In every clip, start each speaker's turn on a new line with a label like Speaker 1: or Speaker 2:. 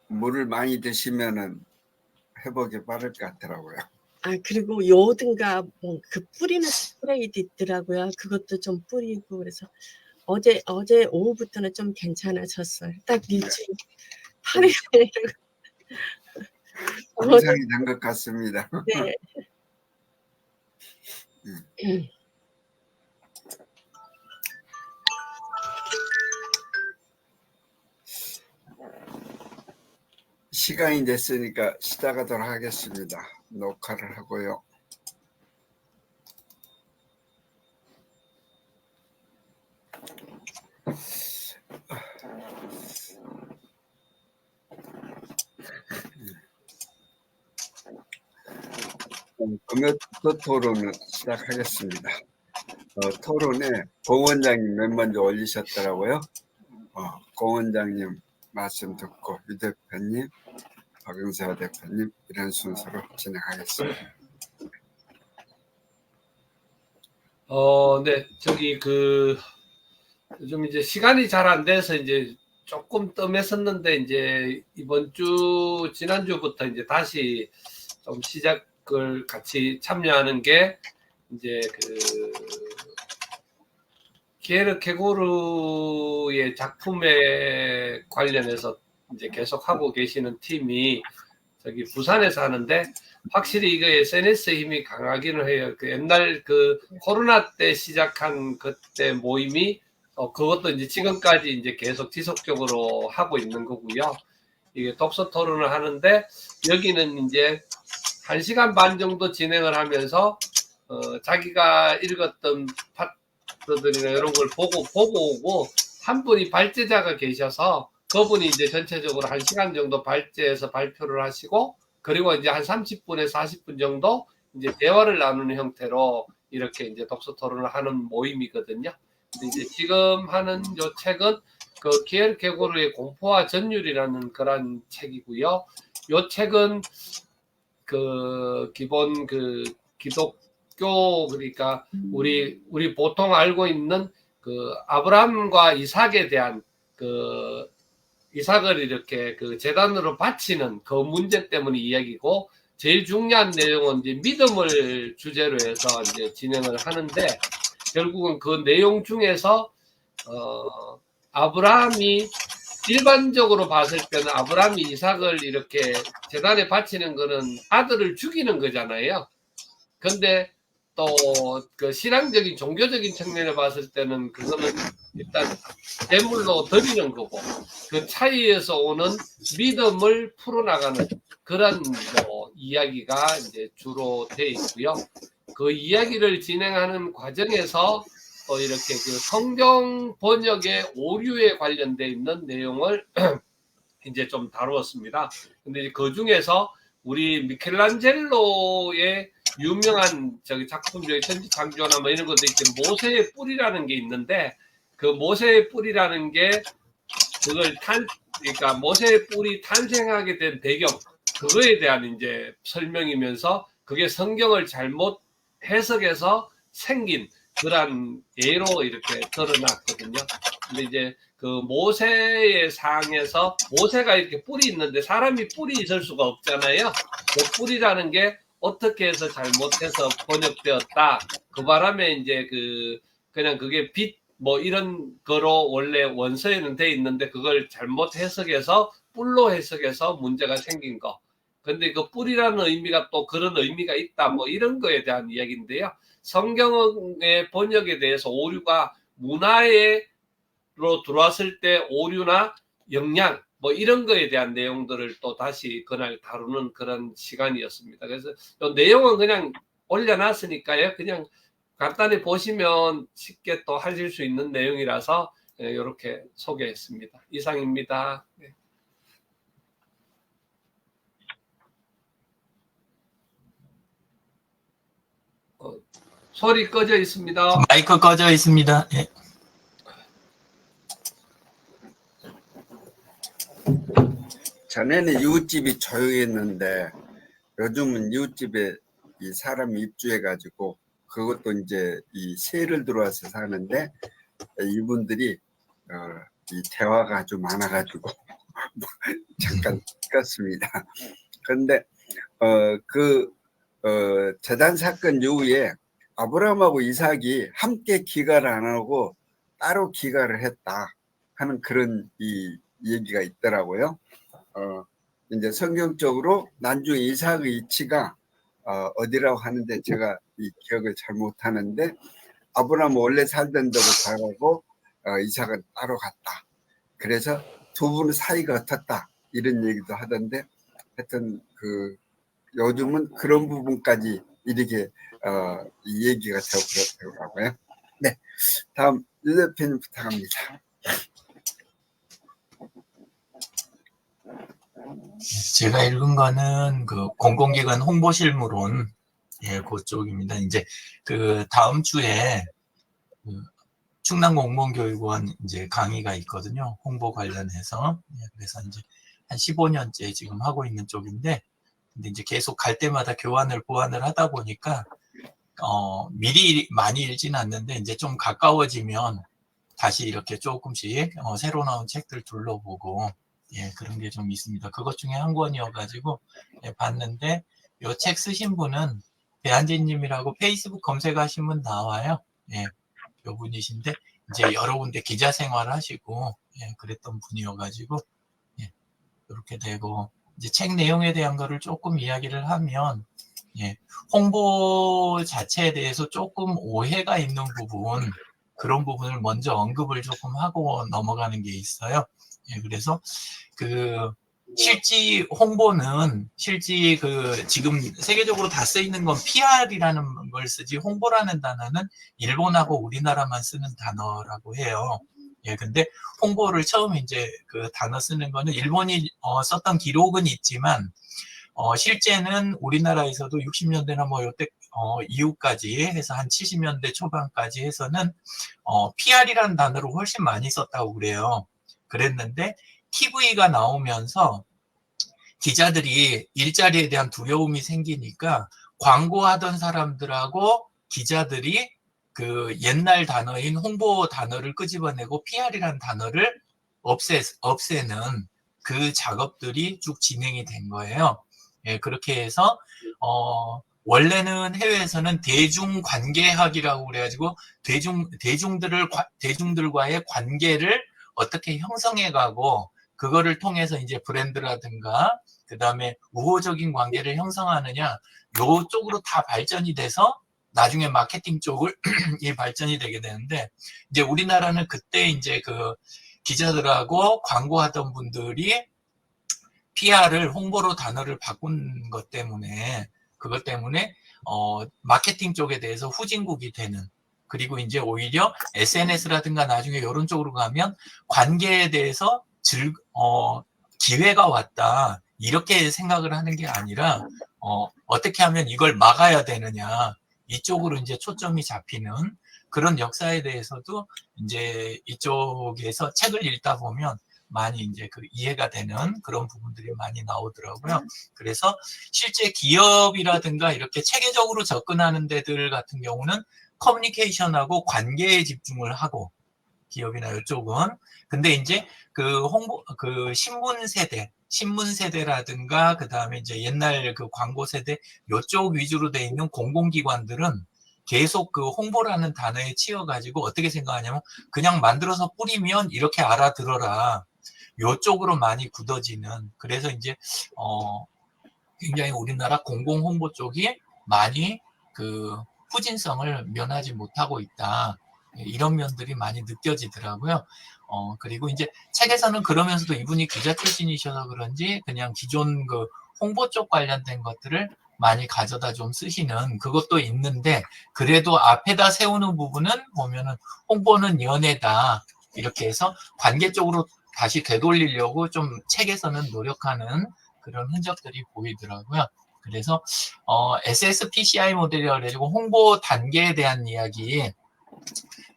Speaker 1: 물을 많이 드시면은 회복이 빠를 것 같더라고요.
Speaker 2: 그리고 요오든가 뭐 그 뿌리는 스프레이도 있더라고요. 그것도 좀 뿌리고 그래서 어제 오후부터는 좀 괜찮아졌어요. 딱 일주일 8일
Speaker 1: 정상이 된 것 같습니다.
Speaker 2: 네.
Speaker 1: 시간이 됐으니까 시작하도록 하겠습니다. 녹화를 하고요. 금요 토론을 시작하겠습니다. 토론에 공 원장님 맨 먼저 올리셨더라고요. 공 원장님 말씀 듣고 유 대표님, 박영사 대표님 이런 순서로 진행하겠습니다.
Speaker 3: 네, 요즘 이제 시간이 잘 안 돼서 이제 조금 뜸했었는데 이제 지난주부터 이제 다시 좀 시작을 같이 참여하는 게 이제 기에르 케고르의 작품에 관련해서 이제 계속 하고 계시는 팀이 부산에서 하는데 확실히 이거 SNS의 힘이 강하기는 해요. 옛날 코로나 때 시작한 그때 모임이 그것도 이제 지금까지 이제 계속 지속적으로 하고 있는 거고요. 이게 독서 토론을 하는데 여기는 이제 1시간 반 정도 진행을 하면서 자기가 읽었던 파트들이나 이런 걸 보고 오고 한 분이 발제자가 계셔서 그분이 이제 전체적으로 1시간 정도 발제해서 발표를 하시고 그리고 이제 한 30분에서 40분 정도 이제 대화를 나누는 형태로 이렇게 이제 독서 토론을 하는 모임이거든요. 근데 이제 지금 하는 요 책은 기에르 케고르의 공포와 전율이라는 그런 책이고요. 요 책은 기본 기독교 그러니까 우리 보통 알고 있는 아브라함과 이삭에 대한 이삭을 이렇게 제단으로 바치는 그 문제 때문에 이야기고 제일 중요한 내용은 이제 믿음을 주제로 해서 이제 진행을 하는데 결국은 그 내용 중에서 아브라함이 일반적으로 봤을 때는 아브라함이 이삭을 이렇게 제단에 바치는 거는 아들을 죽이는 거잖아요. 근데 또 신앙적인 종교적인 측면에 봤을 때는 그거는 일단 제물로 드리는 거고 그 차이에서 오는 믿음을 풀어나가는 그런 이야기가 이제 주로 돼 있고요. 그 이야기를 진행하는 과정에서 또 이렇게 성경 번역의 오류에 관련돼 있는 내용을 이제 좀 다루었습니다. 근데 그 중에서 우리 미켈란젤로의 유명한 작품 중에 천지창조나 뭐 이런 것도 있지 모세의 뿔이라는 게 있는데 그 모세의 뿔이라는 게 그러니까 모세의 뿔이 탄생하게 된 배경 그거에 대한 이제 설명이면서 그게 성경을 잘못 해석해서 생긴 그런 예로 이렇게 드러났거든요. 근데 이제 모세의 상에서 모세가 이렇게 뿔이 있는데 사람이 뿔이 있을 수가 없잖아요. 그 뿔이라는 게 어떻게 해서 잘못해서 번역되었다. 그 바람에 이제 그냥 그게 빛 뭐 이런 거로 원래 원서에는 돼 있는데 그걸 잘못 해석해서 뿔로 해석해서 문제가 생긴 거. 근데 그 뿔이라는 의미가 또 그런 의미가 있다. 뭐 이런 거에 대한 이야기인데요. 성경의 번역에 대해서 오류가 문화로 들어왔을 때 오류나 영향 뭐 이런 거에 대한 내용들을 또 다시 그날 다루는 그런 시간이었습니다. 그래서 내용은 그냥 올려놨으니까요. 그냥 간단히 보시면 쉽게 또 하실 수 있는 내용이라서 이렇게 소개했습니다. 이상입니다. 네. 소리 꺼져 있습니다.
Speaker 4: 마이크 꺼져 있습니다. 예.
Speaker 1: 전에는 이웃집이 조용했는데 요즘은 이웃집에 이 사람이 입주해가지고 그것도 이제 이 세를 들어와서 사는데 이분들이 이 대화가 아주 많아가지고 잠깐 껐습니다. 그런데 재단 사건 이후에 아브라함하고 이삭이 함께 기가를 안 하고 따로 기가를 했다 하는 그런 이 얘기가 있더라고요. 이제 성경적으로 나중에 이삭의 위치가 어디라고 하는데 제가 이 기억을 잘 못하는데 아브라함은 원래 살던 데로 가고 이삭은 따로 갔다. 그래서 두 분 사이가 어떻다 이런 얘기도 하던데 하여튼 요즘은 그런 부분까지 이렇게 이 얘기가 되고 그렇더라고요. 네, 다음 유 대표님 부탁합니다.
Speaker 4: 제가 읽은 거는 그 공공기관 홍보실무론, 예, 그쪽입니다. 이제 그 다음 주에 그 충남공무원교육원 이제 강의가 있거든요. 홍보 관련해서. 예, 그래서 이제 한 15년째 지금 하고 있는 쪽인데, 근데 이제 계속 갈 때마다 보완을 하다 보니까, 미리 많이 읽지는 않는데, 이제 좀 가까워지면 다시 이렇게 조금씩, 새로 나온 책들 둘러보고, 예, 그런 게 좀 있습니다. 그것 중에 한 권이어가지고, 예, 봤는데, 요 책 쓰신 분은 배한진님이라고 페이스북 검색하시면 나와요. 예, 요 분이신데, 이제 여러 군데 기자 생활을 하시고, 예, 그랬던 분이어가지고, 예, 이렇게 되고, 이제 책 내용에 대한 거를 조금 이야기를 하면, 예, 홍보 자체에 대해서 조금 오해가 있는 부분, 그런 부분을 먼저 언급을 조금 하고 넘어가는 게 있어요. 예, 그래서 실제 홍보는 지금 세계적으로 다 쓰이는 건 PR이라는 걸 쓰지 홍보라는 단어는 일본하고 우리나라만 쓰는 단어라고 해요. 예, 근데 홍보를 처음 이제 그 단어 쓰는 거는 일본이 썼던 기록은 있지만 실제는 우리나라에서도 60년대나 뭐 요때 이후까지 해서 한 70년대 초반까지 해서는 PR이라는 단어를 훨씬 많이 썼다고 그래요. 그랬는데 TV가 나오면서 기자들이 일자리에 대한 두려움이 생기니까 광고하던 사람들하고 기자들이 그 옛날 단어인 홍보 단어를 끄집어내고 PR이라는 단어를 없애는 그 작업들이 쭉 진행이 된 거예요. 예, 그렇게 해서 원래는 해외에서는 대중관계학이라고 그래가지고 대중들과의 관계를 어떻게 형성해가고 그거를 통해서 이제 브랜드라든가 그 다음에 우호적인 관계를 형성하느냐 요쪽으로 다 발전이 돼서 나중에 마케팅 쪽을 이 발전이 되게 되는데 이제 우리나라는 그때 이제 그 기자들하고 광고하던 분들이 PR을 홍보로 단어를 바꾼 것 때문에 그것 때문에 마케팅 쪽에 대해서 후진국이 되는 그리고 이제 오히려 SNS라든가 나중에 이런 쪽으로 가면 관계에 대해서 기회가 왔다 이렇게 생각을 하는 게 아니라 어떻게 하면 이걸 막아야 되느냐 이쪽으로 이제 초점이 잡히는 그런 역사에 대해서도 이제 이쪽에서 책을 읽다 보면 많이 이제 그 이해가 되는 그런 부분들이 많이 나오더라고요. 그래서 실제 기업이라든가 이렇게 체계적으로 접근하는 데들 같은 경우는 커뮤니케이션하고 관계에 집중을 하고 기업이나 이쪽은 근데 이제 그 신문 세대라든가 그 다음에 이제 옛날 그 광고 세대 이쪽 위주로 돼 있는 공공기관들은 계속 그 홍보라는 단어에 치여가지고 어떻게 생각하냐면 그냥 만들어서 뿌리면 이렇게 알아들어라. 요쪽으로 많이 굳어지는 그래서 이제 굉장히 우리나라 공공홍보 쪽이 많이 그 후진성을 면하지 못하고 있다. 이런 면들이 많이 느껴지더라고요. 그리고 이제 책에서는 그러면서도 이분이 기자 출신이셔서 그런지 그냥 기존 그 홍보 쪽 관련된 것들을 많이 가져다 좀 쓰시는 그것도 있는데 그래도 앞에다 세우는 부분은 보면은 홍보는 연애다. 이렇게 해서 관계 쪽으로 다시 되돌리려고 좀 책에서는 노력하는 그런 흔적들이 보이더라고요. 그래서 SSPCI 모델이라고 해가지고 홍보 단계에 대한 이야기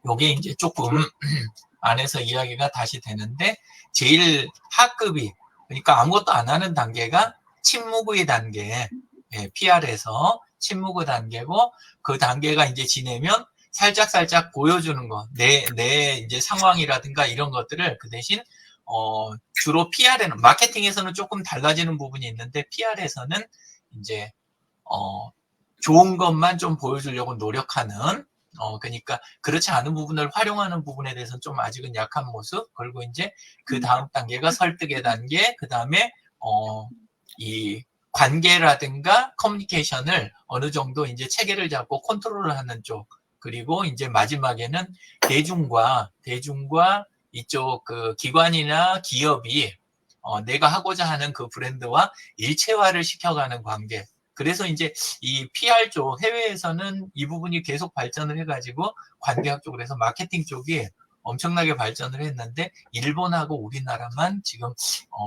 Speaker 4: 요게 이제 조금 안에서 이야기가 다시 되는데 제일 하급이 그러니까 아무것도 안 하는 단계가 침묵의 단계 PR에서 침묵의 단계고 그 단계가 이제 지내면 살짝 보여주는 거 내 이제 상황이라든가 이런 것들을 그 대신 주로 PR에는, 마케팅에서는 조금 달라지는 부분이 있는데, PR에서는 이제, 좋은 것만 좀 보여주려고 노력하는, 그러니까 그렇지 않은 부분을 활용하는 부분에 대해서는 좀 아직은 약한 모습. 그리고 이제 그 다음 단계가 설득의 단계, 그 다음에, 이 관계라든가 커뮤니케이션을 어느 정도 이제 체계를 잡고 컨트롤을 하는 쪽. 그리고 이제 마지막에는 대중과 이쪽 그 기관이나 기업이 내가 하고자 하는 그 브랜드와 일체화를 시켜가는 관계. 그래서 이제 이 PR 쪽, 해외에서는 이 부분이 계속 발전을 해가지고 관계학 쪽으로 해서 마케팅 쪽이 엄청나게 발전을 했는데, 일본하고 우리나라만 지금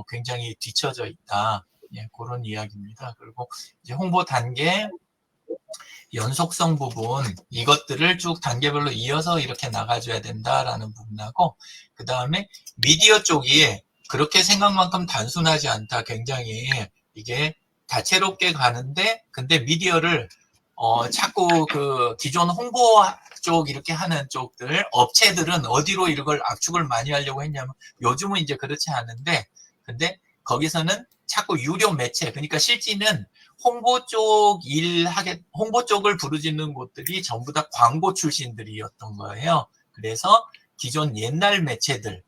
Speaker 4: 굉장히 뒤처져 있다. 예, 그런 이야기입니다. 그리고 이제 홍보 단계, 연속성 부분, 이것들을 쭉 단계별로 이어서 이렇게 나가줘야 된다라는 부분하고, 그 다음에 미디어 쪽이 그렇게 생각만큼 단순하지 않다. 굉장히 이게 다채롭게 가는데, 근데 미디어를 자꾸 그 기존 홍보 쪽 이렇게 하는 쪽들, 업체들은 어디로 이걸 압축을 많이 하려고 했냐면, 요즘은 이제 그렇지 않은데, 근데 거기서는 자꾸 유료 매체, 그러니까 실제는 홍보 쪽을 부르짖는 곳들이 전부 다 광고 출신들이었던 거예요. 그래서 기존 옛날 매체들,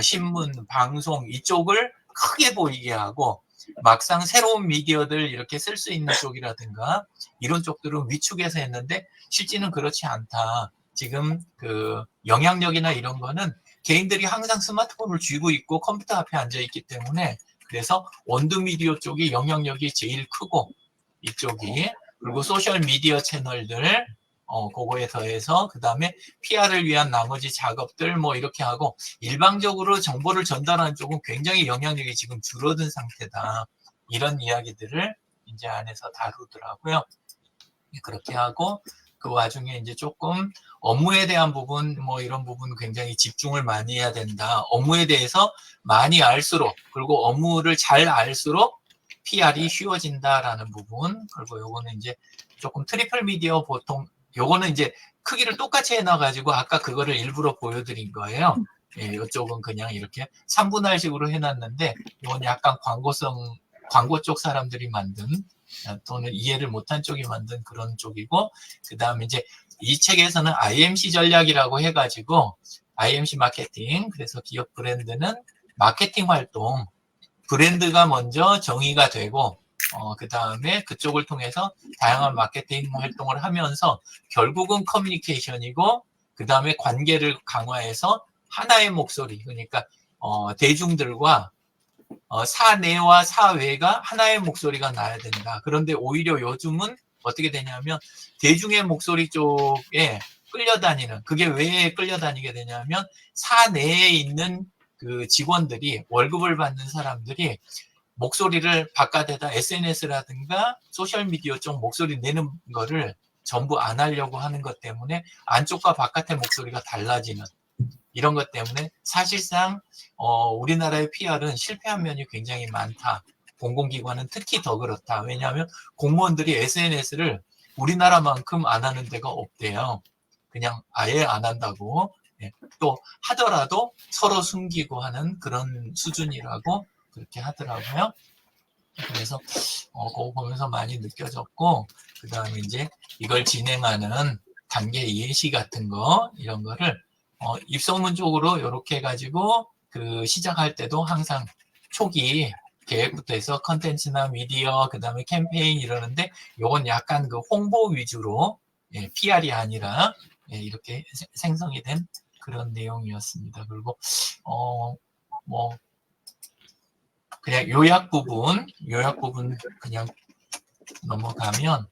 Speaker 4: 신문, 방송 이쪽을 크게 보이게 하고, 막상 새로운 미디어들 이렇게 쓸 수 있는 쪽이라든가 이런 쪽들은 위축해서 했는데, 실제는 그렇지 않다. 지금 그 영향력이나 이런 거는 개인들이 항상 스마트폰을 쥐고 있고 컴퓨터 앞에 앉아 있기 때문에, 그래서 원두미디어 쪽이 영향력이 제일 크고, 이쪽이, 그리고 소셜미디어 채널들, 그거에 더해서 그 다음에 PR을 위한 나머지 작업들 뭐 이렇게 하고, 일방적으로 정보를 전달하는 쪽은 굉장히 영향력이 지금 줄어든 상태다. 이런 이야기들을 이제 안에서 다루더라고요. 그렇게 하고, 그 와중에 이제 조금 업무에 대한 부분, 뭐 이런 부분 굉장히 집중을 많이 해야 된다. 업무에 대해서 많이 알수록, 그리고 업무를 잘 알수록 PR이 쉬워진다라는 부분. 그리고 요거는 이제 조금 트리플 미디어 보통, 요거는 이제 크기를 똑같이 해놔가지고 아까 그거를 일부러 보여드린 거예요. 예, 이쪽은 그냥 이렇게 3분할식으로 해놨는데, 이건 약간 광고 쪽 사람들이 만든, 또는 이해를 못한 쪽이 만든 그런 쪽이고, 그 다음에 이제 이 책에서는 IMC 전략이라고 해가지고, IMC 마케팅, 그래서 기업 브랜드는 마케팅 활동, 브랜드가 먼저 정의가 되고, 그 다음에 그쪽을 통해서 다양한 마케팅 활동을 하면서 결국은 커뮤니케이션이고, 그 다음에 관계를 강화해서 하나의 목소리, 그러니까 대중들과 사내와 사외가 하나의 목소리가 나야 된다. 그런데 오히려 요즘은 어떻게 되냐면 대중의 목소리 쪽에 끌려다니는, 그게 왜 끌려다니게 되냐면 사내에 있는 그 직원들이, 월급을 받는 사람들이 목소리를 바깥에다 SNS라든가 소셜미디어 쪽 목소리 내는 거를 전부 안 하려고 하는 것 때문에 안쪽과 바깥의 목소리가 달라지는, 이런 것 때문에 사실상 우리나라의 PR은 실패한 면이 굉장히 많다. 공공기관은 특히 더 그렇다. 왜냐하면 공무원들이 SNS를 우리나라만큼 안 하는 데가 없대요. 그냥 아예 안 한다고. 예. 또 하더라도 서로 숨기고 하는 그런 수준이라고 그렇게 하더라고요. 그래서 그거 보면서 많이 느껴졌고, 그 다음에 이제 이걸 진행하는 단계 예시 같은 거, 이런 거를 입소문 쪽으로 이렇게 해가지고 그 시작할 때도 항상 초기 계획부터 해서 컨텐츠나 미디어, 그 다음에 캠페인 이러는데, 요건 약간 그 홍보 위주로, 예, PR이 아니라, 예, 이렇게 생성이 된 그런 내용이었습니다. 그리고 뭐 그냥 요약 부분 그냥 넘어가면,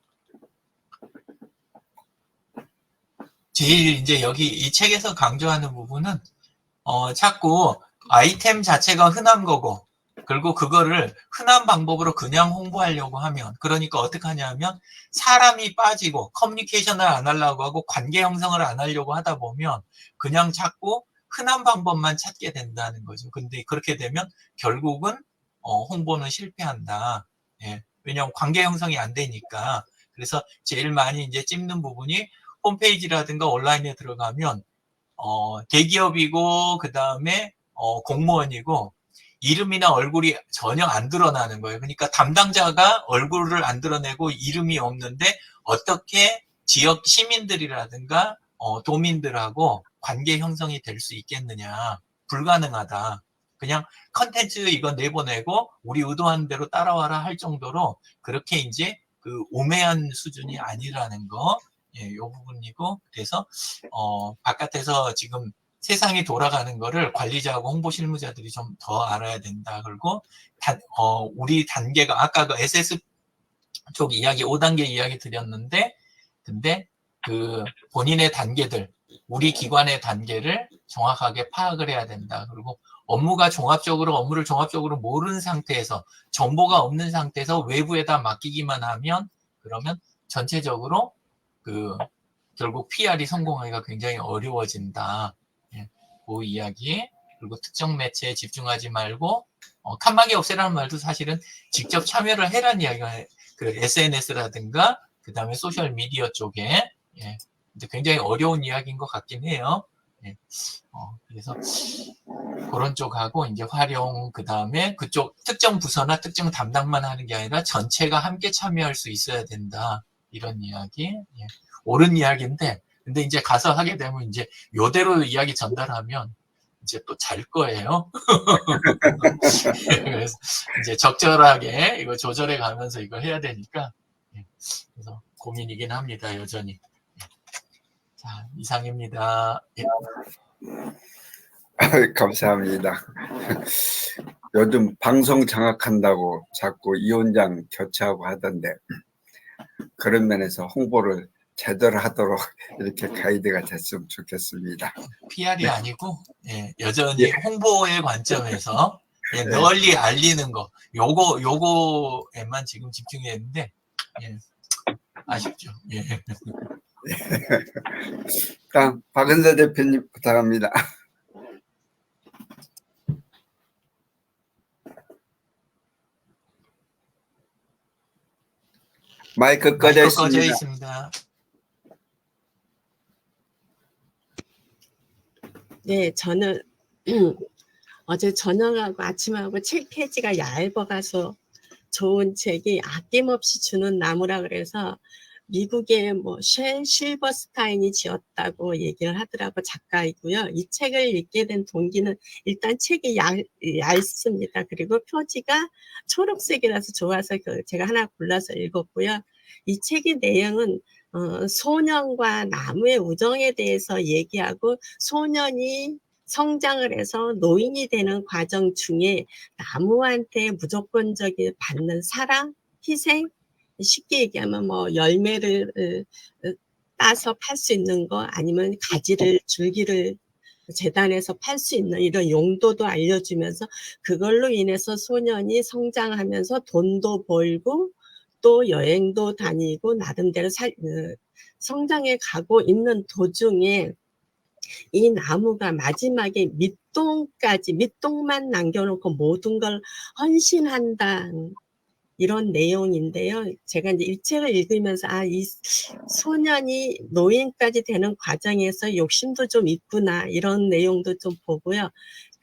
Speaker 4: 제일 이제 여기 이 책에서 강조하는 부분은 자꾸 아이템 자체가 흔한 거고, 그리고 그거를 흔한 방법으로 그냥 홍보하려고 하면, 그러니까 어떻게 하냐면 사람이 빠지고 커뮤니케이션을 안 하려고 하고 관계 형성을 안 하려고 하다 보면 그냥 자꾸 흔한 방법만 찾게 된다는 거죠. 근데 그렇게 되면 결국은 홍보는 실패한다. 예. 왜냐하면 관계 형성이 안 되니까. 그래서 제일 많이 이제 찝는 부분이 홈페이지라든가 온라인에 들어가면 대기업이고 그 다음에 공무원이고 이름이나 얼굴이 전혀 안 드러나는 거예요. 그러니까 담당자가 얼굴을 안 드러내고 이름이 없는데 어떻게 지역 시민들이라든가 도민들하고 관계 형성이 될 수 있겠느냐. 불가능하다. 그냥 컨텐츠 이거 내보내고 우리 의도한 대로 따라와라 할 정도로 그렇게 이제 그 우매한 수준이 아니라는 거, 예, 요 부분이고, 그래서 바깥에서 지금 세상이 돌아가는 거를 관리자하고 홍보 실무자들이 좀 더 알아야 된다. 그리고 우리 단계가 아까 그 SS 쪽 이야기 5단계 이야기 드렸는데, 근데 그 본인의 단계들, 우리 기관의 단계를 정확하게 파악을 해야 된다. 그리고 업무를 종합적으로 모르는 상태에서, 정보가 없는 상태에서 외부에다 맡기기만 하면, 그러면 전체적으로 결국 PR이 성공하기가 굉장히 어려워진다. 예, 그 이야기. 그리고 특정 매체에 집중하지 말고, 칸막이 없애라는 말도 사실은 직접 참여를 해라는 이야기가, 그 SNS라든가, 그 다음에 소셜미디어 쪽에, 예, 근데 굉장히 어려운 이야기인 것 같긴 해요. 예, 그래서 그런 쪽하고 이제 활용, 그 다음에 그쪽 특정 부서나 특정 담당만 하는 게 아니라 전체가 함께 참여할 수 있어야 된다. 이런 이야기. 예, 옳은 이야기인데, 근데 이제 가서 하게 되면 이제 요대로 이야기 전달하면 이제 또 잘 거예요. 그래서 이제 적절하게 이거 조절해 가면서 이거 해야 되니까, 예, 그래서 고민이긴 합니다, 여전히. 예. 자, 이상입니다. 예.
Speaker 1: 감사합니다. 요즘 방송 장악한다고 자꾸 위원장 교체하고 하던데, 그런 면에서 홍보를 제대로 하도록 이렇게 가이드가 됐으면 좋겠습니다.
Speaker 4: PR이
Speaker 1: 네.
Speaker 4: 아니고, 예, 여전히
Speaker 1: 예.
Speaker 4: 홍보의 관점에서, 예,
Speaker 1: 네.
Speaker 4: 널리 알리는 거, 요거에만 지금 집중했는데, 예, 아쉽죠. 예.
Speaker 1: 다음 박은서 대표님 부탁합니다. 마이크 꺼져
Speaker 4: 마이크 꺼져
Speaker 1: 있습니다.
Speaker 4: 있습니다.
Speaker 2: 네, 저는 어제 저녁하고 아침하고 책 페이지가 얇아가서 좋은 책이 아낌없이 주는 나무라 그래서 미국의 뭐 쉘 실버스타인이 지었다고 얘기를 하더라고, 작가이고요. 이 책을 읽게 된 동기는 일단 책이 얇습니다. 그리고 표지가 초록색이라서 좋아서 제가 하나 골라서 읽었고요. 이 책의 내용은 소년과 나무의 우정에 대해서 얘기하고, 소년이 성장을 해서 노인이 되는 과정 중에 나무한테 무조건적인 받는 사랑, 희생, 쉽게 얘기하면 뭐 열매를 따서 팔 수 있는 거, 아니면 가지를, 줄기를 재단에서 팔 수 있는 이런 용도도 알려주면서, 그걸로 인해서 소년이 성장하면서 돈도 벌고 또 여행도 다니고 나름대로 성장해 가고 있는 도중에 이 나무가 마지막에 밑동만 남겨놓고 모든 걸 헌신한다, 이런 내용인데요. 제가 이제 이 책을 읽으면서 이 소년이 노인까지 되는 과정에서 욕심도 좀 있구나, 이런 내용도 좀 보고요.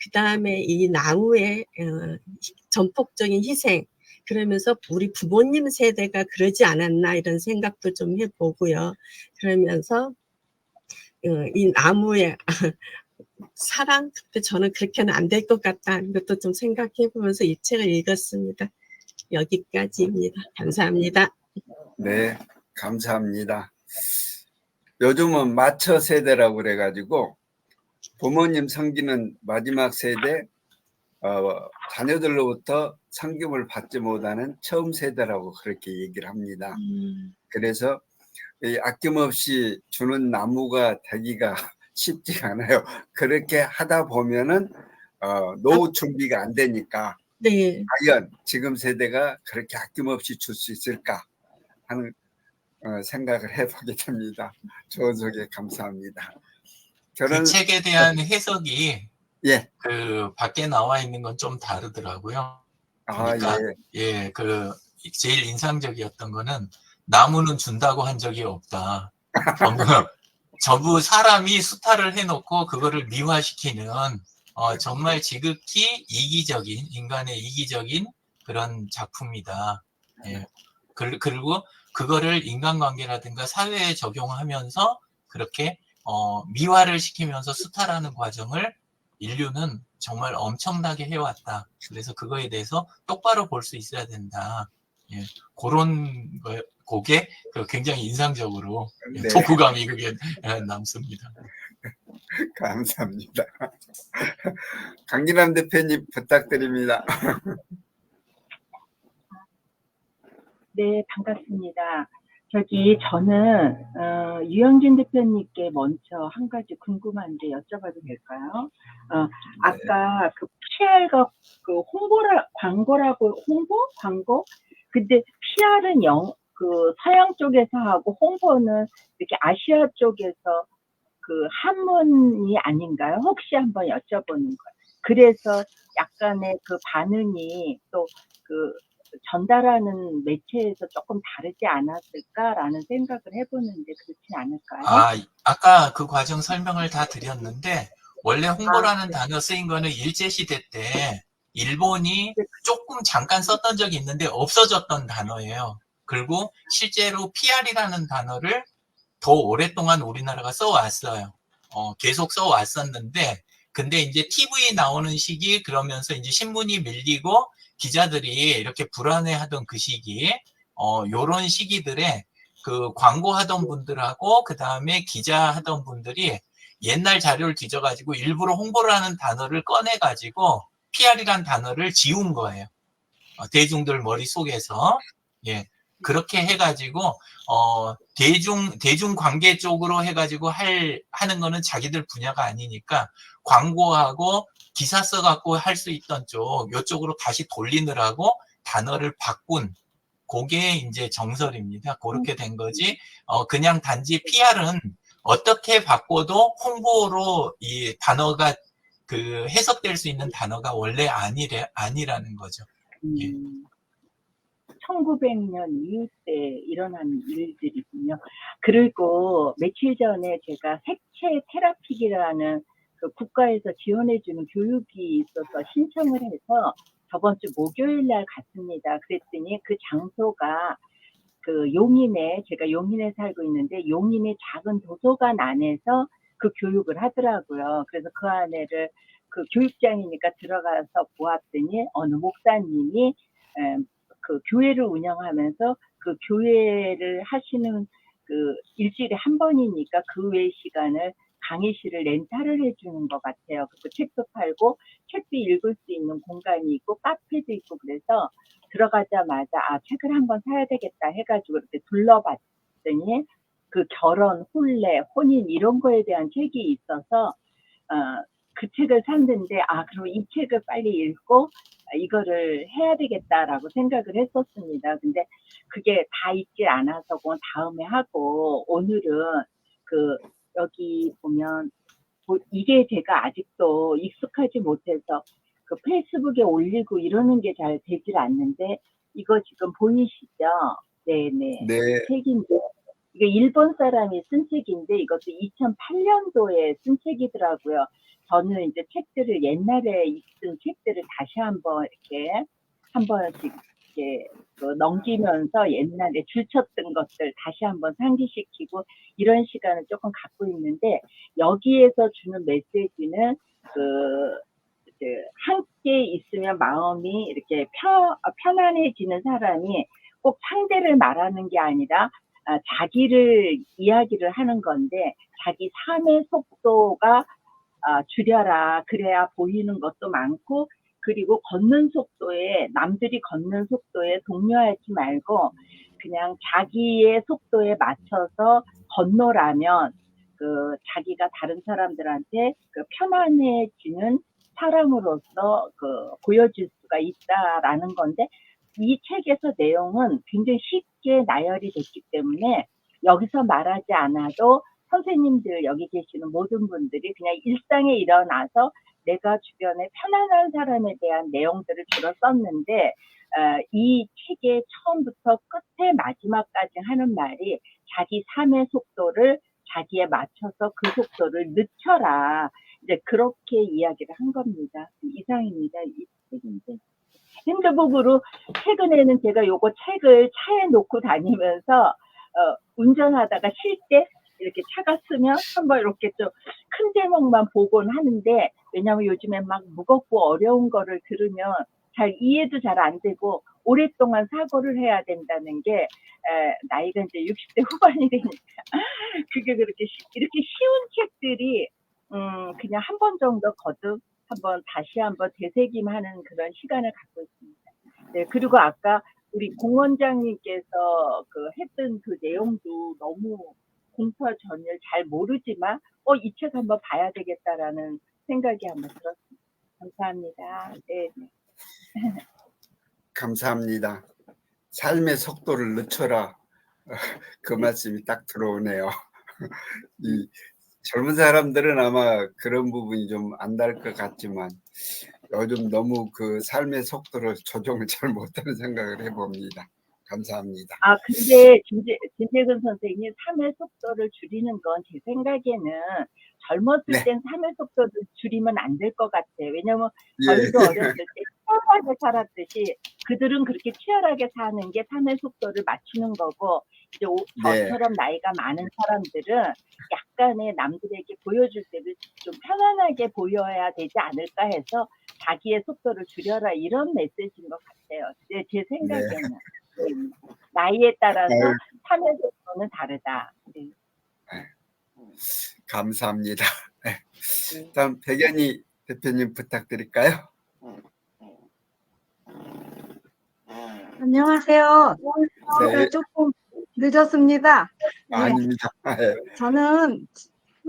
Speaker 2: 그 다음에 이 나무의 전폭적인 희생, 그러면서 우리 부모님 세대가 그러지 않았나, 이런 생각도 좀 해보고요. 그러면서 이 나무의 사랑, 저는 그렇게는 안 될 것 같다, 이것도 좀 생각해 보면서 이 책을 읽었습니다. 여기까지입니다. 감사합니다.
Speaker 1: 네, 감사합니다. 요즘은 마처 세대라고 그래가지고 부모님 섬기는 마지막 세대, 자녀들로부터 섬김을 받지 못하는 처음 세대라고 그렇게 얘기를 합니다. 그래서 아낌없이 주는 나무가 되기가 쉽지가 않아요. 그렇게 하다 보면은 노후 준비가 안 되니까,
Speaker 2: 네.
Speaker 1: 과연 지금 세대가 그렇게 아낌없이 줄 수 있을까 하는 생각을 해보게 됩니다. 좋은 소개 감사합니다.
Speaker 4: 그 책에 대한 해석이,
Speaker 1: 예.
Speaker 4: 그 밖에 나와 있는 건 좀 다르더라고요. 그러니까 예, 그 제일 인상적이었던 거는, 나무는 준다고 한 적이 없다. 전부 사람이 수탈을 해놓고 그거를 미화시키는 정말 지극히 이기적인, 인간의 이기적인 그런 작품이다. 예. 그리고 그거를 인간관계라든가 사회에 적용하면서 그렇게 미화를 시키면서 수탈하는 과정을 인류는 정말 엄청나게 해왔다. 그래서 그거에 대해서 똑바로 볼 수 있어야 된다. 예. 그런 그게 굉장히 인상적으로
Speaker 1: 네.
Speaker 4: 독후감이 그게 남습니다.
Speaker 1: 감사합니다. 강진남 대표님 부탁드립니다.
Speaker 5: 네, 반갑습니다. 저는 유영진 대표님께 먼저 한 가지 궁금한데 여쭤봐도 될까요? 아까 그 PR가 그 광고라고 광고? 근데 PR은 그 서양 쪽에서 하고 홍보는 이렇게 아시아 쪽에서 그 한문이 아닌가요? 혹시 한번 여쭤보는 거예요. 그래서 약간의 그 반응이 또 그 전달하는 매체에서 조금 다르지 않았을까라는 생각을 해보는데 그렇지 않을까요?
Speaker 4: 아까 그 과정 설명을 다 드렸는데, 원래 홍보라는 단어 쓰인 거는 일제시대 때 일본이 조금 잠깐 썼던 적이 있는데 없어졌던 단어예요. 그리고 실제로 PR이라는 단어를 더 오랫동안 우리나라가 써왔어요. 계속 써왔었는데, 근데 이제 TV 나오는 시기, 그러면서 이제 신문이 밀리고 기자들이 이렇게 불안해하던 그 시기, 요런 시기들에 그 광고하던 분들하고 그 다음에 기자하던 분들이 옛날 자료를 뒤져가지고 일부러 홍보라는 단어를 꺼내가지고 PR이란 단어를 지운 거예요. 대중들 머릿속에서. 예. 그렇게 해가지고, 대중관계 쪽으로 해가지고 하는 거는 자기들 분야가 아니니까 광고하고 기사 써갖고 할 수 있던 쪽, 요쪽으로 다시 돌리느라고 단어를 바꾼, 그게 이제 정설입니다. 그렇게 된 거지, 그냥 단지 PR은 어떻게 바꿔도 홍보로 이 단어가 그 해석될 수 있는 단어가 원래 아니라는 거죠. 예.
Speaker 5: 1900년 이후 때 일어난 일들이군요. 그리고 며칠 전에 제가 색채 테라픽이라는 그 국가에서 지원해주는 교육이 있어서 신청을 해서 저번 주 목요일 날 갔습니다. 그랬더니 그 장소가 그 용인에, 제가 용인에 살고 있는데 용인의 작은 도서관 안에서 그 교육을 하더라고요. 그래서 그 안에를 그 교육장이니까 들어가서 보았더니 어느 목사님이 그 교회를 운영하면서 그 교회를 하시는 그 일주일에 한 번이니까 그 외의 시간을 강의실을 렌탈을 해주는 것 같아요. 그래서 책도 팔고 책도 읽을 수 있는 공간이 있고 카페도 있고 그래서 들어가자마자 책을 한번 사야 되겠다 해가지고 이렇게 둘러봤더니 그 결혼, 혼례, 혼인 이런 거에 대한 책이 있어서 그 책을 샀는데 그럼 이 책을 빨리 읽고 이거를 해야 되겠다라고 생각을 했었습니다. 근데 그게 다 읽질 않아서 그건 다음에 하고 오늘은 그 여기 보면 이게 제가 아직도 익숙하지 못해서 그 페이스북에 올리고 이러는 게 잘 되질 않는데 이거 지금 보이시죠? 네네.
Speaker 1: 네.
Speaker 5: 책인데 이게 일본 사람이 쓴 책인데 이것도 2008년도에 쓴 책이더라고요. 저는 이제 책들을 옛날에 읽은 책들을 다시 한번 이렇게 한 번씩 이렇게 넘기면서 옛날에 줄쳤던 것들 다시 한번 상기시키고 이런 시간을 조금 갖고 있는데 여기에서 주는 메시지는 함께 있으면 마음이 이렇게 편안해지는 사람이 꼭 상대를 말하는 게 아니라 자기를 이야기를 하는 건데 자기 삶의 속도가 줄여라. 그래야 보이는 것도 많고 그리고 걷는 속도에 남들이 걷는 속도에 동요하지 말고 그냥 자기의 속도에 맞춰서 건너라면 그 자기가 다른 사람들한테 그 편안해지는 사람으로서 그 보여줄 수가 있다라는 건데 이 책에서 내용은 굉장히 쉽게 나열이 됐기 때문에 여기서 말하지 않아도 선생님들 여기 계시는 모든 분들이 그냥 일상에 일어나서 내가 주변에 편안한 사람에 대한 내용들을 주로 썼는데 이 책의 처음부터 끝에 마지막까지 하는 말이 자기 삶의 속도를 자기에 맞춰서 그 속도를 늦춰라. 이제 그렇게 이야기를 한 겁니다. 이상입니다. 이 책인데. 핸드북으로 최근에는 제가 요거 책을 차에 놓고 다니면서 운전하다가 쉴 때 이렇게 차가 쓰면 한번 이렇게 좀 큰 제목만 보곤 하는데, 왜냐하면 요즘에 막 무겁고 어려운 거를 들으면 잘 이해도 잘 안 되고 오랫동안 사고를 해야 된다는 게 나이가 이제 60대 후반이 되니까 그게 그렇게 이렇게 쉬운 책들이 그냥 한 번 정도 거듭 한번 다시 한번 되새김하는 그런 시간을 갖고 있습니다. 네, 그리고 아까 우리 공원장님께서 그 했던 그 내용도 너무 공포와 전을 잘 모르지만 이 책 한번 봐야 되겠다라는 생각이 한번 들었습니다. 감사합니다. 네.
Speaker 1: 감사합니다. 삶의 속도를 늦춰라. 그 말씀이 딱 들어오네요. 이 젊은 사람들은 아마 그런 부분이 좀 안 달 것 같지만 요즘 너무 그 삶의 속도를 조정을 잘 못하는 생각을 해봅니다. 감사합니다.
Speaker 5: 근데 진재근 선생님 삶의 속도를 줄이는 건 제 생각에는 젊었을
Speaker 1: 네.
Speaker 5: 땐 삶의 속도를 줄이면 안 될 것 같아요. 왜냐면
Speaker 1: 예.
Speaker 5: 저희도 어렸을 때 치열하게 살았듯이 그들은 그렇게 치열하게 사는 게 삶의 속도를 맞추는 거고, 이제
Speaker 1: 네.
Speaker 5: 저처럼 나이가 많은 사람들은 약간의 남들에게 보여줄 때를 좀 편안하게 보여야 되지 않을까 해서 자기의 속도를 줄여라, 이런 메시지인 것 같아요. 제 생각에는. 나이에 따라서 삶의 속도는 다르다. 네.
Speaker 1: 감사합니다. 네. 다음 백연희 대표님 부탁드릴까요?
Speaker 6: 안녕하세요. 제가
Speaker 1: 네.
Speaker 6: 조금 늦었습니다. 네,
Speaker 1: 아닙니다. 네.
Speaker 6: 저는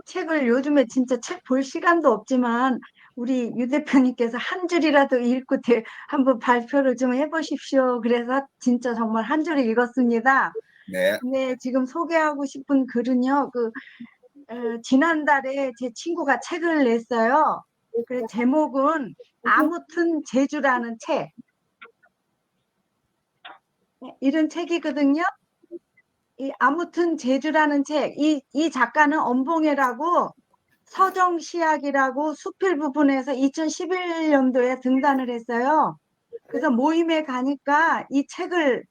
Speaker 6: 책을 요즘에 진짜 책 볼 시간도 없지만 우리 유 대표님께서 한 줄이라도 읽고 한번 발표를 좀 해보십시오. 그래서 진짜 정말 한 줄 읽었습니다.
Speaker 1: 네.
Speaker 6: 근데 지금 소개하고 싶은 글은요, 지난달에 제 친구가 책을 냈어요. 그 제목은 아무튼 제주라는 책. 이런 책이거든요. 아무튼 제주라는 책, 이 작가는 엄봉해라고 서정시학이라고 수필 부분에서 2011년도에 등단을 했어요. 그래서 모임에 가니까 이 책을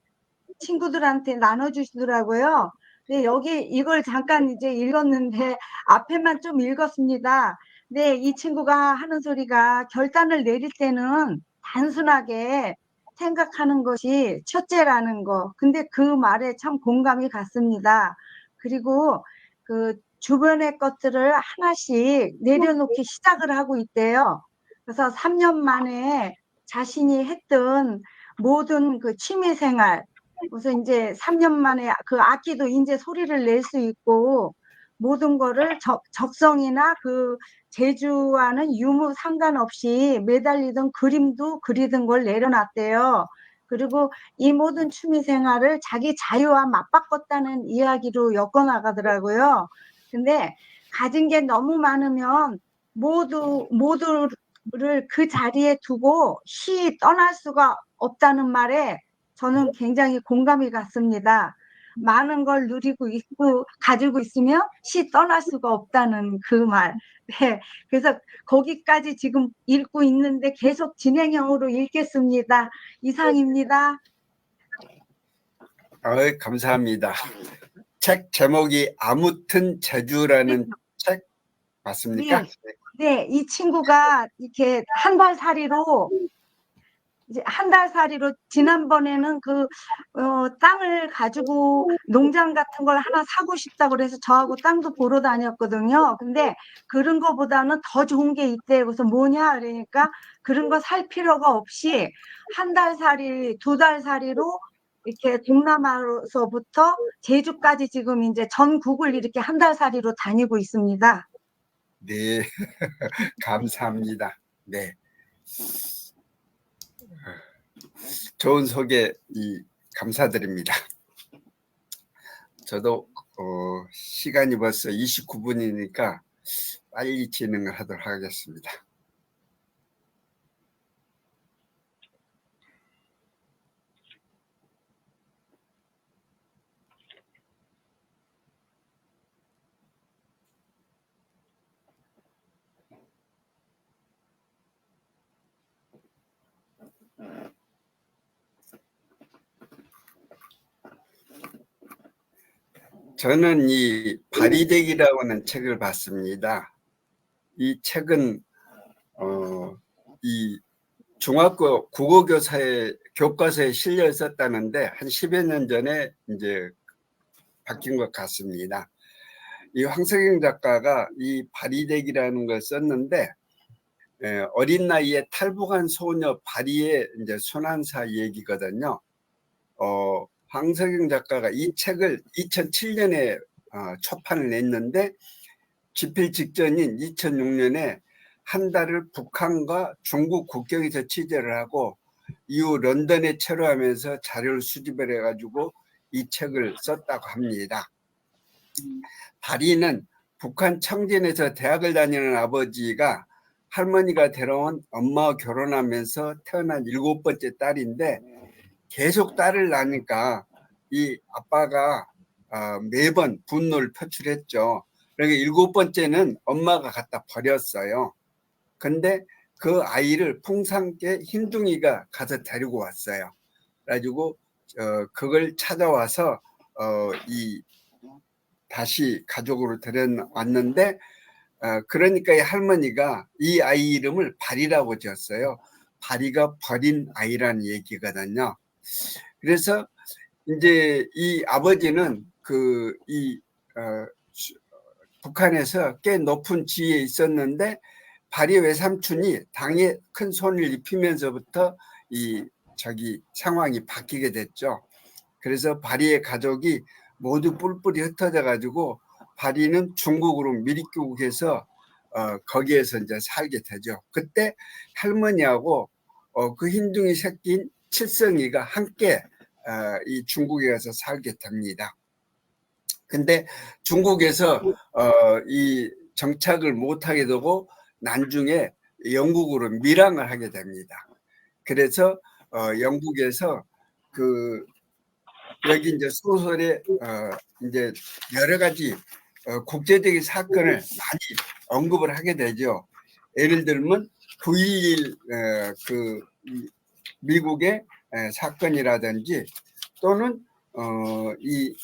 Speaker 6: 친구들한테 나눠주시더라고요. 네, 여기 이걸 잠깐 이제 읽었는데 앞에만 좀 읽었습니다. 네, 이 친구가 하는 소리가 결단을 내릴 때는 단순하게 생각하는 것이 첫째라는 거. 근데 그 말에 참 공감이 갔습니다. 그리고 그 주변의 것들을 하나씩 내려놓기 시작을 하고 있대요. 그래서 3년 만에 자신이 했던 모든 그 취미생활, 그래서 이제 3년 만에 그 악기도 이제 소리를 낼 수 있고 모든 거를 적성이나 그 재주와는 유무 상관없이 매달리던 그림도 그리던 걸 내려놨대요. 그리고 이 모든 취미 생활을 자기 자유와 맞바꿨다는 이야기로 엮어나가더라고요. 근데 가진 게 너무 많으면 모두를 그 자리에 두고 쉬 떠날 수가 없다는 말에 저는 굉장히 공감이 갔습니다. 많은 걸 누리고 있고 가지고 있으면 쉬 떠날 수가 없다는 그 말. 네, 그래서 거기까지 지금 읽고 있는데 계속 진행형으로 읽겠습니다. 이상입니다.
Speaker 1: 감사합니다. 책 제목이 아무튼 제주라는 책 맞습니까?
Speaker 6: 네, 이 친구가 이렇게 한 달 살이로 이제 한 달 살이로 지난번에는 땅을 가지고 농장 같은 걸 하나 사고 싶다고 그래서 저하고 땅도 보러 다녔거든요. 근데 그런 거보다는 더 좋은 게 있대. 그래서 뭐냐 그러니까 그런 거 살 필요가 없이 한 달 살이, 두 달 살이로 이렇게 동남아로서부터 제주까지 지금 이제 전국을 이렇게 한 달 살이로 다니고 있습니다.
Speaker 1: 네. 감사합니다. 네. 좋은 소개 감사드립니다. 저도 시간이 벌써 29분이니까 빨리 진행을 하도록 하겠습니다. 저는 이 발이대기라고 하는 책을 봤습니다. 이 책은 이 중학교 교과서에 실려 있었다는데 한 10여 년 전에 이제 바뀐 것 같습니다. 이 황석영 작가가 이 발이대기라는 걸 썼는데 어린 나이에 탈북한 소녀 발이의 이제 순환사 얘기거든요. 황석영 작가가 이 책을 2007년에 초판을 냈는데 집필 직전인 2006년에 한 달을 북한과 중국 국경에서 취재를 하고 이후 런던에 체류하면서 자료를 수집을 해가지고 이 책을 썼다고 합니다. 발이는 북한 청진에서 대학을 다니는 아버지가 할머니가 데려온 엄마와 결혼하면서 태어난 7번째 딸인데 계속 딸을 낳으니까 이 아빠가 매번 분노를 표출했죠. 그러니까 7번째는 엄마가 갖다 버렸어요. 근데 그 아이를 풍산께 흰둥이가 가서 데리고 왔어요. 그래가지고 그걸 찾아와서 다시 가족으로 데려왔는데 그러니까 이 할머니가 이 아이 이름을 발이라고 지었어요. 발이가 버린 아이라는 얘기거든요. 그래서 이제 이 아버지는 북한에서 꽤 높은 지위에 있었는데 발이 외삼촌이 당에 큰 손을 입히면서부터 상황이 바뀌게 됐죠. 그래서 발이의 가족이 모두 뿔뿔이 흩어져 가지고 발이는 중국으로 미리귀국해서 거기에서 이제 살게 되죠. 그때 할머니하고 그 흰둥이 새끼인 칠성이가 함께 이 중국에 가서 살게 됩니다. 근데 중국에서 이 정착을 못하게 되고 나중에 영국으로 밀항을 하게 됩니다. 그래서 영국에서 여기 이제 소설에 이제 여러 가지 국제적인 사건을 많이 언급을 하게 되죠. 예를 들면 9.11 미국의 사건이라든지 또는 이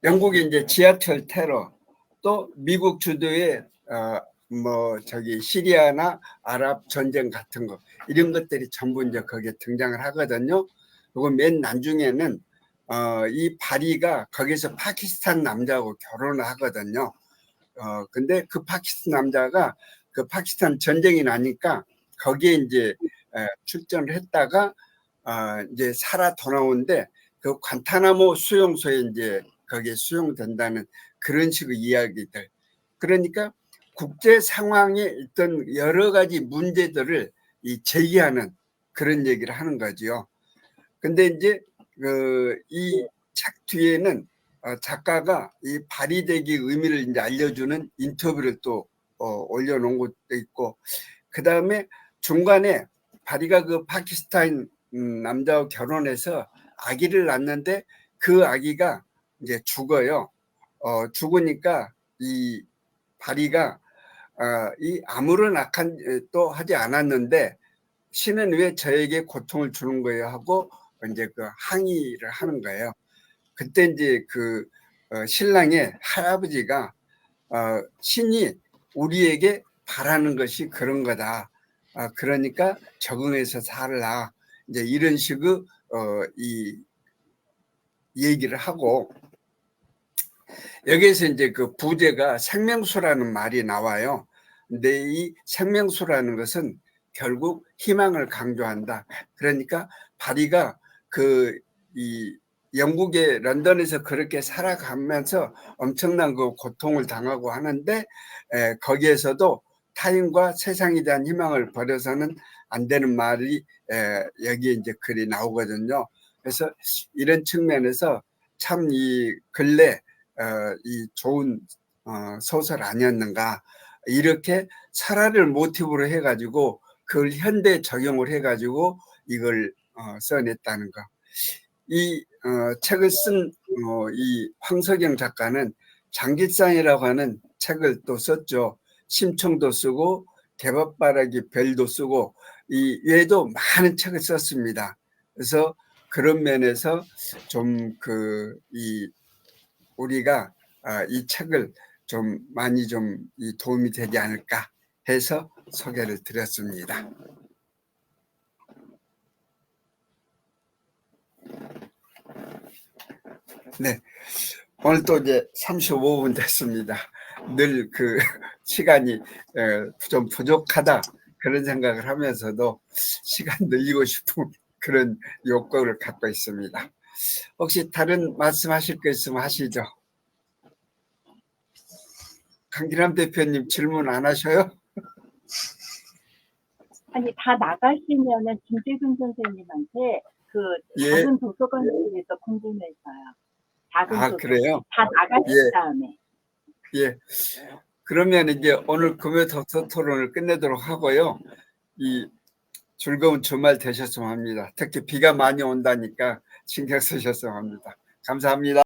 Speaker 1: 영국의 이제 지하철 테러, 또 미국 주도의 시리아나 아랍 전쟁 같은 거, 이런 것들이 전부 이제 거기에 등장을 하거든요. 그리고 맨 나중에는 이 발이가 거기서 파키스탄 남자하고 결혼을 하거든요. 근데 그 파키스탄 남자가 그 파키스탄 전쟁이 나니까 거기에 이제 출전을 했다가 이제 살아 돌아오는데 그 관타나모 수용소에 이제 거기에 수용된다는 그런 식의 이야기들. 그러니까 국제 상황에 있던 여러 가지 문제들을 제기하는 그런 얘기를 하는 거죠. 근데 이제 이 책 뒤에는 작가가 이 발이대기 의미를 이제 알려주는 인터뷰를 또 올려놓은 것도 있고, 그 다음에 중간에 발이가 그 파키스탄 남자와 결혼해서 아기를 낳는데 그 아기가 이제 죽어요. 죽으니까 이 발이가 이 아무런 악한 또 하지 않았는데 신은 왜 저에게 고통을 주는 거예요 하고 이제 그 항의를 하는 거예요. 그때 이제 신랑의 할아버지가 신이 우리에게 바라는 것이 그런 거다. 그러니까 적응해서 살라. 이제 이런 식의 이 얘기를 하고, 여기에서 이제 그 부제가 생명수라는 말이 나와요. 근데 이 생명수라는 것은 결국 희망을 강조한다. 그러니까 발이가 이 영국의 런던에서 그렇게 살아가면서 엄청난 그 고통을 당하고 하는데 거기에서도 타인과 세상에 대한 희망을 버려서는 안 되는 말이 여기에 이제 글이 나오거든요. 그래서 이런 측면에서 참 이 근래 이 좋은 소설 아니었는가, 이렇게 설화를 모티브로 해가지고 그걸 현대 적용을 해가지고 이걸 써냈다는 거. 이 책을 쓴 이 황석영 작가는 장길상이라고 하는 책을 또 썼죠. 심청도 쓰고 개밥바라기 별도 쓰고 이 외에도 많은 책을 썼습니다. 그래서 그런 면에서 좀 우리가 이 책을 좀 많이 좀 이 도움이 되지 않을까 해서 소개를 드렸습니다. 네, 오늘 또 이제 35분 됐습니다. 늘 시간이 좀 부족하다 그런 생각을 하면서도 시간 늘리고 싶은 그런 욕구를 갖고 있습니다. 혹시 다른 말씀하실 거 있으면 하시죠. 강기남 대표님 질문 안 하셔요?
Speaker 5: 아니, 다 나가시면은 김재근 선생님한테 그
Speaker 1: 예.
Speaker 5: 작은 도서관에 대해서 궁금해서요. 작은 도서관.
Speaker 1: 그래요?
Speaker 5: 다 나가신
Speaker 1: 예.
Speaker 5: 다음에.
Speaker 1: 예. 그러면 이제 오늘 금요 독서 토론을 끝내도록 하고요. 이 즐거운 주말 되셨으면 합니다. 특히 비가 많이 온다니까 신경 쓰셨으면 합니다. 감사합니다.